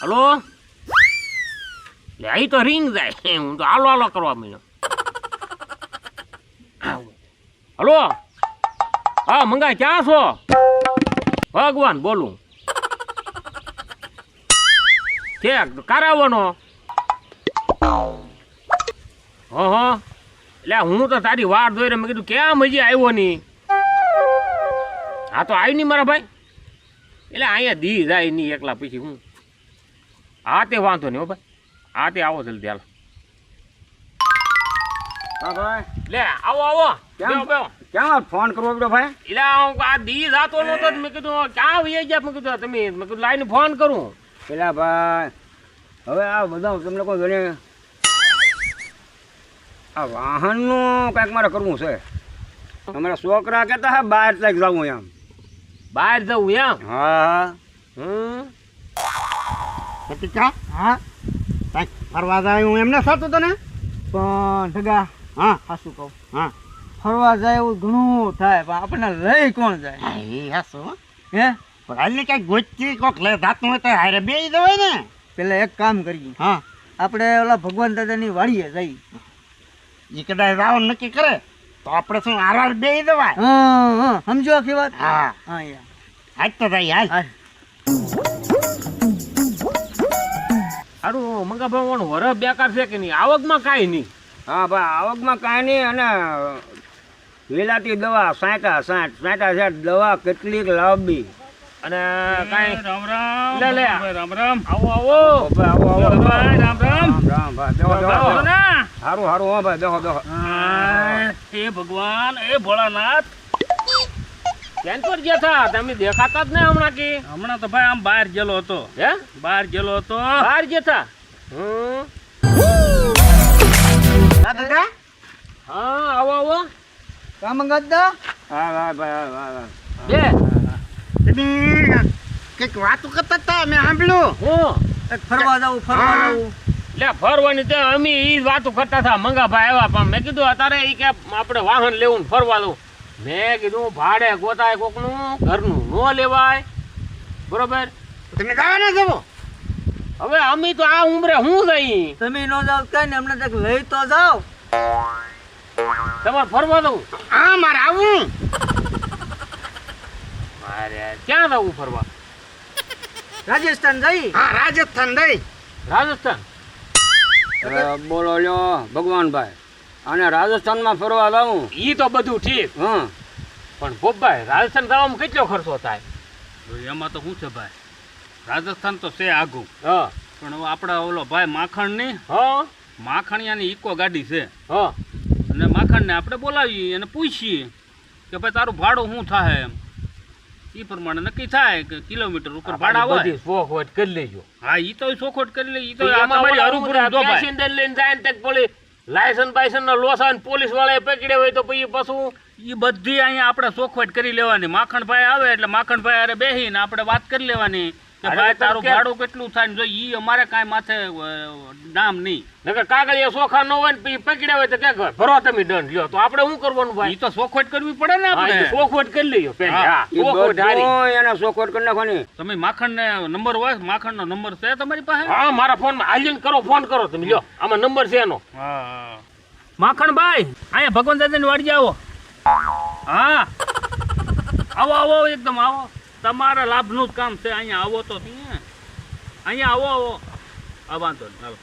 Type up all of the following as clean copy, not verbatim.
Hello લે અહીં તો રિંગ જાય હું તો હાલો હાલો કરવા માંડ્યો હલો હા મંગાઈ ક્યાં છો ભગવાન બોલું ઠેક કરાવવાનો હા એટલે હું તો તારી વાર જોઈ રહ્યો મેં કીધું ક્યાં મજી આવ્યો નહીં હા તો આવી નહીં મારા ભાઈ એટલે અહીંયા દી જાય નહીં એકલા પછી હું હા તે વાંધો નહીં હો ભાઈ હા તે આવો જલ્દી હાલો હા ભાઈ લે આવો આવો ક્યાં ફોન કરવો પડ્યો ભાઈ એટલે આ દી જાતો નતો મેં કીધું ક્યાં વહી ગયા મેં કીધું તમે મેં કીધું લાઈને ફોન કરું પેલા ભાઈ હવે આ બધા તમને કોઈ ગણે આ વાહનનું કાંઈક મારે કરવું છે અમારા છોકરા કહેતા હા બહાર તક જવું એમ બહાર જવું એમ હા સતીકા હા કાંઈક ફરવા જાય હું એમને થતું તને પણ ઢગા હા હાસું કહું હા ફરવા જાય એવું ઘણું થાય પણ આપણને લઈ કોણ જાય એ હાસું હે પણ હાલની કાંઈક ગોચી કોક લે જાતું હોય તો હારે બે જવાય ને પેલા એક કામ કરીએ હા આપણે ઓલા ભગવાન દાદાની વાડીએ જઈએ એ કદાચ રાવણ નક્કી કરે તો આપણે શું આરાર બે દેવાય હા સમજો આખી વાત હા હા યાર હાલ તો ભાઈ હાલ સારું મંગા ભાઈ વરસ બેકાર છે કે નહીં આવકમાં કાંઈ નહીં હા ભાઈ આવકમાં કાંઈ નહીં અને વેલાતી દવા 60 દવા કેટલીક લાવવી અને કાંઈ રામ રામ લે લે રામ રામ આવો આવો આવો ભાઈ રામ રામ રામ ભાઈ બેહો બેહો બેહો ને. સારું સારું હો ભાઈ બેહો બેહો હે ભગવાન એ ભોળાનાથ ક્યાં પર ગયા હતા તમે દેખાતા જ નહીં હમણાં કે હમણાં તો ભાઈ આમ બહાર ગયેલો હતો હે બહાર ગયેલો હતો બહાર ગયા હતા દાદા હા આવો આવો કામ મંગાતા હા હા ભાઈ હા હા બે કંઈક વાતો કરતા હતા મેં સાંભળ્યું હું ફરવા જવું લે ફરવાની તે અમે ઈ જ વાતો કરતા હતા મંગાભાઈ આવ્યા પણ મેં કીધું અત્યારે ઈ કે આપણે વાહન લેવું ને ફરવા દઉં મેં કીધું ભાડે ગોતાય કોકનું ઘરનું ન લેવાય બરોબર તમે જવાના જવો હવે અમે તો આ ઉંમરે હું જઈ તમે નો જાવ કઈ ને અમને તક લઈ તો જાવ તમારે ફરવા દઉં હા મારે આવું મારે ક્યાં જવું ફરવા રાજસ્થાન જઈ હા રાજસ્થાન જઈ રાજસ્થાન બોલો લ્યો ભગવાનભાઈ અને રાજસ્થાનમાં ફરવા લાવું ઈ તો બધું ઠીક હા પણ ભોપભાઈ રાજસ્થાન જવામાં કેટલો ખર્ચો થાય એમાં તો શું છે ભાઈ રાજસ્થાન તો છે આઘું હા પણ હવે આપણા ઓલો ભાઈ માખણ ની હા માખણિયાની ઇકો ગાડી છે હા અને માખણને આપણે બોલાવીએ અને પૂછીએ કે ભાઈ તારું ભાડું શું થાય એમ એ પ્રમાણે નક્કી થાય કે કિલોમીટર ઉપર ભાડા હોય બધી શોખ હોય તો કરી લેજો હા ઈ તો શોખોટ કરી લે ઈ તો એમાં તમારી ઓલા હરુભરું જો ભાઈ પેસેન્જર લઈને જાય ને તે પોલીસ લાયસન્સ બાયસન્સ નો લોસા પોલીસ વાળાએ પકડ્યા હોય તો પછી પાછું ઈ બધી અહીંયા આપણે શોખવટ કરી લેવાની માખણભાઈ આવે એટલે માખણભાઈ હારે બેસીને આપણે વાત કરી લેવાની કે અરે ભાઈ તો તારું કે- ભાડું કેટલું થાય ને જો ઈ અમારે કાંઈ માથે નામ નહીં નકર કાગળિયા સોખા ન હોય ને પછી પકડ્યા હોય તો કે ભરો તમે દંડ લ્યો તો આપણે શું કરવાનું ભાઈ ઈ તો શોખવટ કરવી પડે ને હા, એ તો આપણે શોખવટ કરી લઈએ પેલા હા. હા ઈ શોખવટ હારી. બધું એને ચોખવટ કરી નાખવાની તમે માખણને નંબર હોય માખણનો નંબર છે તમારી પાસે હા મારા ફોનમાં હાલીને કરો ફોન કરો તમે લ્યો આમાં નંબર છે એનો હા માખણભાઈ અહીંયા ભગવાન દાદાની વાડી આવો હા આવો આવો એકદમ આવો તમારા લાભનું જ કામ છે અહીંયા આવો તો અહીંયા આવો આવો આ વાંધો નહીં હાલો.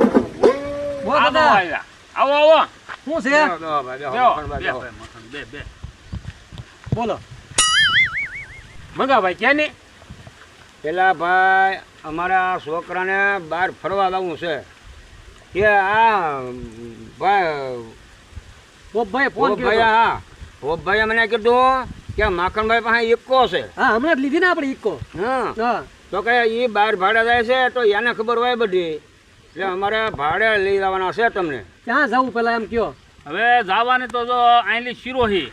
આવો આવ્યા. આવો આવો શું છે બેહો, બેહો ભાઈ, બેહો, બેહો, ભગવાનભાઈ, બે બેહો. ભાઈ માખણ, બે બોલો મંગાભાઈ ક્યાં ને પેલા ભાઈ અમારા છોકરાને બહાર ફરવા લાવવું છે કે આ ભાઈ ભાઈ ફોન ભાઈ હા ભાઈ મને કીધું કે માખણભાઈ પાસે ઇક્કો છે હા હમણાં જ લીધી ને આપણે ઇકો હા હા તો કે એ બહાર ભાડે જાય છે તો એને ખબર હોય બધી એટલે અમારે ભાડે લઈ જવાના છે તમને ક્યાં જવું પેલા એમ કયો હવે જવાની તો જો આયલી શિરોહી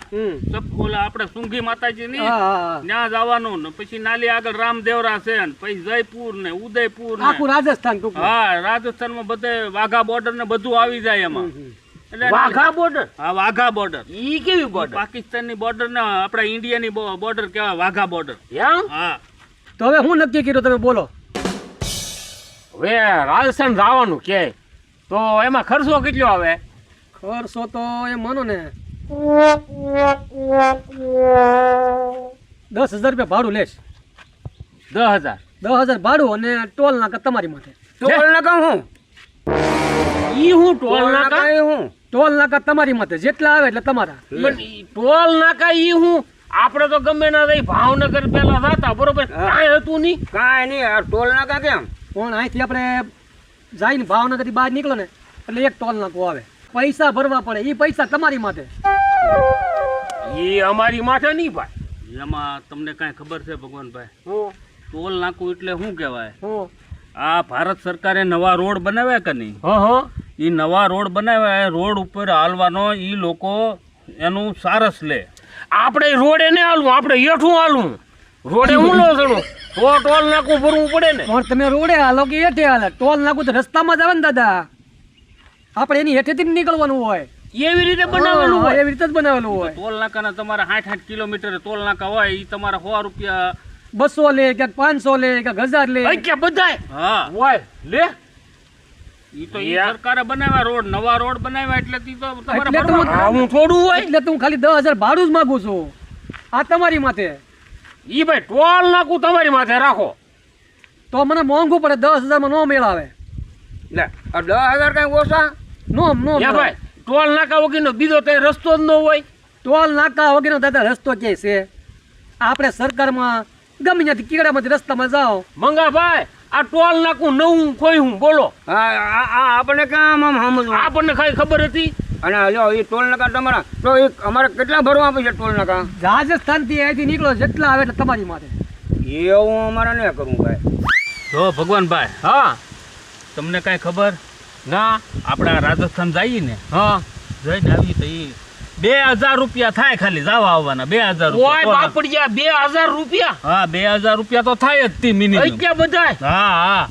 ઓલા આપણે સુંઘી માતાજી ની હા હા ત્યાં જવાનું ને પછી નાલી આગળ રામદેવરા છે ને પછી જયપુર ને ઉદયપુર ને આખું રાજસ્થાન ટૂંકમાં હા રાજસ્થાનમાં બધે વાઘા બોર્ડર ને બધું આવી જાય એમાં એટલે વાઘા બોર્ડર હા વાઘા બોર્ડર ઈ કેવી બોર્ડર પાકિસ્તાનની બોર્ડર ને આપણા ઇન્ડિયાની બોર્ડર કહેવાય વાઘા બોર્ડર એમ હા તો હવે હું નક્કી કર્યું તમે બોલો. હવે રાજસ્થાન જવાનું કે તો એમાં ખર્ચો કેટલો આવે ખર્ચો તો એ માનો ને 10,000 રૂપિયા ભાડું લેશ. 10,000 10,000 ભાડું અને ટોલ નાકા તમારી માટે. ટોલ નાકા હું ઈ હું ટોલ નાકા એ હું ટોલ નાકા તમારી માટે જેટલા આવે એટલે તમારા. પણ ઈ ટોલ નાકા ઈ હું આપણે તો ગમે ના રહી ભાવનગર પેલા હતા બરોબર કાંઈ હતું નહીં કાંઈ નહીં આ ટોલ નાકા કેમ પણ અહીંથી આપણે જઈને ભાવનગરથી બહાર નીકળો ને એટલે એક ટોલ નાકું આવે. પૈસા ભરવા પડે. એ પૈસા તમારી માટે. ઈ અમારી માથે નહીં ભાઈ એમાં તમને કાંઈ ખબર છે ભગવાનભાઈ હું ટોલ નાકું એટલે શું કહેવાય હું આ ભારત સરકારે નવા રોડ બનાવ્યા કે નહીં હા એ નવા રોડ બનાવ્યા રોડ ઉપર હાલવાનો એ લોકો એનું સારસ લે આપણે રોડે ને હાલવું આપણે હેઠું હાલવું રોડે હું લો ચડું તો ટોલ નાકું ભરવું પડે ને પણ તમે રોડે હાલો કે હેઠે હાલે ટોલ નાકું તો રસ્તામાં જ આવે ને દાદા. આપણે એની હેઠેથી જ નીકળવાનું હોય. એવી રીતે બનાવેલું હોય એવી રીતે જ બનાવેલું હોય. ટોલ નાકાના તમારા 60 કિલોમીટર ટોલ નાકા હોય એ તમારા 100 રૂપિયા 200 લે કે 500 લે કે 1000 લે. કે બધાય હા હોય લે ઈ તો ઈ સરકારે બનાવ્યા રોડ નવા રોડ બનાવ્યા એટલે ઈ તો તમારે એટલે તો ભરવાનું. આ હું થોડું હોય એટલે તો હું ખાલી 10,000 ભાડું જ માંગુ છું. આ તમારી માથે. ઈ ભાઈ ટોલ નાકું તમારી માથે રાખો તો મને મોંઘું પડે. 10,000 માં નો મેળ આવે. લે આ 10,000 કાંઈ ઓછા નો યા ભાઈ ટોલ નાકા વગરનો બીજો તો રસ્તો જ ન હોય ટોલ નાકા વગેરે દાદા રસ્તો ક્યાંય છે? આપણે સરકારમાં ગમે ત્યાંથી કીડામાંથી રસ્તામાં જાઓ. મંગા ભાઈ આ ટોલ નાકું નવું કોઈ હું બોલો હા આપણે કામ આમ સમજવું આપણને કઈ ખબર હતી અને જો એ ટોલ નાકા તમારા તો એ અમારે કેટલા ભરવા આપે છે ટોલ નાકા રાજસ્થાનથી અહીંથી નીકળો જેટલા આવે એટલે તમારી માટે. એવું અમારે નહીં કરવું ભાઈ જો ભગવાનભાઈ હા તમને કાંઈ ખબર ના આપણે આ રાજસ્થાન જઈએ ને હા જઈને આવી તો ઈ 2,000 રૂપિયા થાય ખાલી જવા આવવાના 2,000 ઓય રૂપિયા બાપડિયા 2,000 રૂપિયા હા 2,000 રૂપિયા તો થાય જ તે મિનિમમ એટલા બધાય હા હા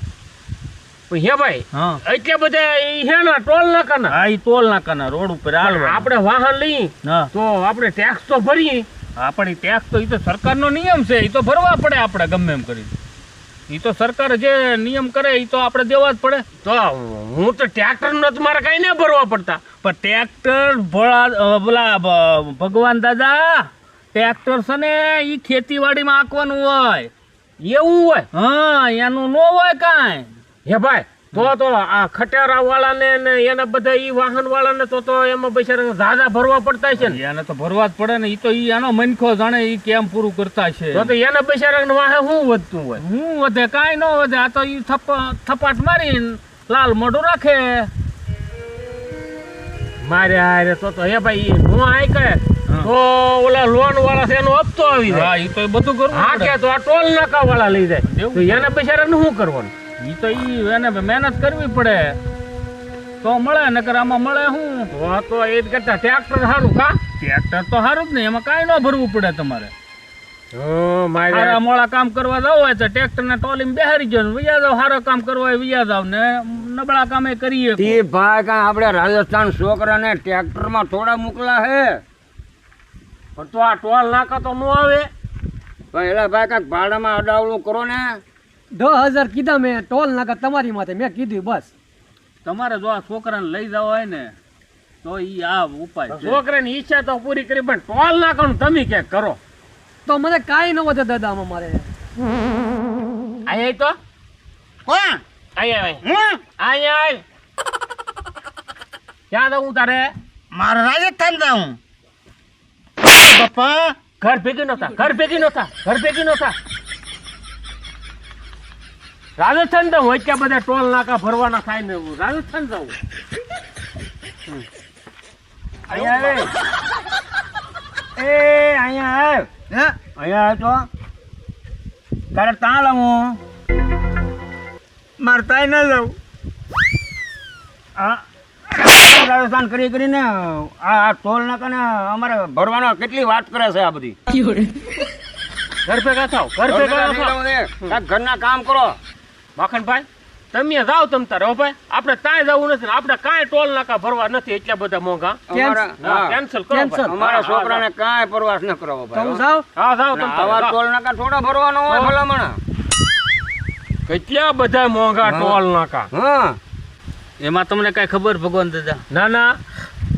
પણ હે ભાઈ હા એટલા બધા ઈ હે ને ટોલ નાકાના હા ઈ ટોલ નાકાના રોડ ઉપર હાલવા આપણે વાહન લઈ હા તો આપણે ટેક્સ તો ભરીએ આપણી ટેક્સ તો ઈ તો સરકારનો નિયમ છે ઈ તો ભરવા પડે આપણે ગમે એમ કરી ઈ તો સરકાર જે નિયમ કરે ઈ તો આપણે દેવા જ પડે તો હું તો ટ્રેક્ટર નો તો મારે કઈ ના ભરવા પડતા પણ ટ્રેક્ટર ભગવાન દાદા ટ્રેક્ટર છે ને ઈ ખેતીવાડીમાં આંકવાનું હોય એવું હોય હા એનું નો હોય કાંઈ હે ભાઈ તો આ ખટેરા વાળાને ને એના બધા ઈ વાહન વાળાને તો એમાં બિચારા ઝાઝા ભરવા પડતા છે ને એને તો ભરવા જ પડે ને ઈ તો ઈ આનો મનખો જાણે ઈ કેમ પૂરું કરતા છે તો એના બિચારા વાહે શું વધતું હોય હું વધે કાંઈ ન વધે આ તો ઈ થપાટ મારી લાલ મોઢું રાખે મારે હારે તો હે ભાઈ હું આય કે તો ઓલા લોન વાળા છે એનો હપ્તો આવી જાય હા ઈ તો બધું કરવું હા પડે કે તો આ ટોલ નાકા વાળા લઈ જાય એવું? તો એના બિચારાને શું કરવાનું ઈ તો ઈ એને મહેનત કરવી પડે તો મળે નકર આમાં મળે શું તો એ જ કરતા ટ્રેક્ટર સારું કા ટ્રેક્ટર તો સારું જ ને એમાં કાંઈ ન ભરવું પડે તમારે મારે સારા મોડા કામ કરવા જાવ હોય તો ટ્રેક્ટર ને ટોલીમાં બેહારી ગયો વિયા જાવ સારા કામ કરવા હોય વિયા જાવ ને નબળા કામે કરીએ તે ભાઈ કાંઈ આપણે રાજસ્થાન છોકરાને ટ્રેક્ટરમાં થોડા મોકલા હે પણ તો આ ટોલ નાકા તો ન આવે પણ એલા ભાઈ કાંઈક ભાડામાં અડાવડું કરો ને 10,000 કીધા મેં. ટોલ નાકા તમારી માથે મેં કીધું બસ. તમારે જો આ છોકરાને લઈ જવા હોય ને તો ઈ આ ઉપાય છે છોકરાની ઈચ્છા તો પૂરી કરી પણ ટોલ નાકાનું તમે ક્યાંક કરો તો મને કાંઈ ન વધે દાદા આમાં મારે. અહીંયા તો કોણ અહીંયા અહીંયા ક્યાં દઉં તારે મારે રાજસ્થાન જાઉં. પપ્પા ઘર ભેગી નતા ઘર ભેગી નતા રાજસ્થાન તો હોય ત્યાં બધા ટોલ નાકા ભરવાના થાય ને રાજસ્થાન જવું અહીંયા આવે એ અહીંયા આવ હે અહીંયા આવ તો તારે ત્યાં લાવું મારે તાઈ ન જાઉં. આ રાજસ્થાન કરીને આ ટોલ નાકાને અમારે ભરવાનો કેટલી વાત કરે છે આ બધી ઘર ભેગા થાવ ઘર ભેગા થાવ કાંઈક ઘરના કામ કરો માખણભાઈ તમે જાઓ તમ તારે હો ભાઈ, આપણે કાંઈ જવું નથી ને આપણે કાંઈ ટોલ નાકા ભરવા નથી એટલા બધા મોંઘા. અમારા કેન્સલ કરો cancel. ભાઈ. અમારા હા, હા, છોકરાને કાંઈ પ્રવાસ ન કરાવો તમે ભાઈ જાઓ હા જાઓ તમ ના, તારે, આવા જાઓ. ટોલ નાકા થોડા ભરવાનો હોય હા. ભલામણ. કેટલા બધા મોંઘા હા. ટોલ નાકા. હા એમાં તમને કઈ ખબર ભગવાન દાદા? ના ના.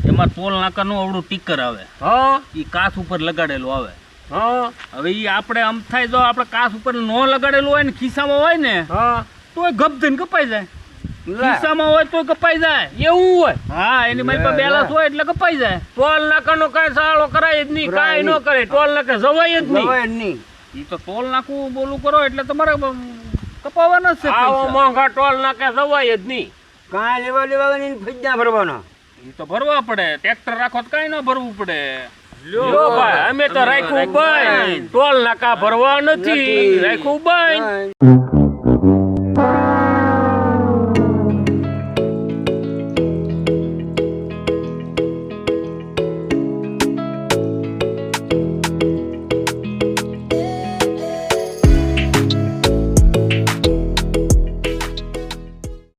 એમાં ટોલ નાકાનું અવળું ટીકર આવે, હા ઈ કાચ ઉપર લગાડેલું આવે. હા હવે ઈ આપણે આમ થાય જો આપણે કાચ ઉપર ન લગાડેલું હોય ને ખિસ્સામાં હોય ને હા તોય ગપ દઈને કપાઈ જાય. લે. ખિસ્સામાં હોય તોય કપાઈ જાય. એવું હોય. હા, એની મારી પાસે લે, બેલેન્સ લે. હોય એટલે કપાઈ જાય. ટોલ નાકાનો કાંઈ સાળો કરાય જ નહીં, કરાય કાંઈ ન નહીં. કરે. ટોલ નાકે જવાય જ નહીં. જવાય જ નહીં. ઈ તો ટોલ નાખવું બોલું કરો એટલે તમારે કપાવવાના જ છે આવો પૈસા. મોંઘા ટોલ નાકે જવાય જ નહીં. કાંઈ લેવા દેવા નહીં, ફજ્જા ભરવાના. ઈ તો ભરવા પડે. ટ્રેક્ટર રાખો તો કાંઈ ન ભરવું પડે. લ્યો ભાઈ, અમે તો રાખ્યું બંધ. ટોલ નાકા ભરવા નથી, નથી. રાખ્યું બંધ. કાંઈ.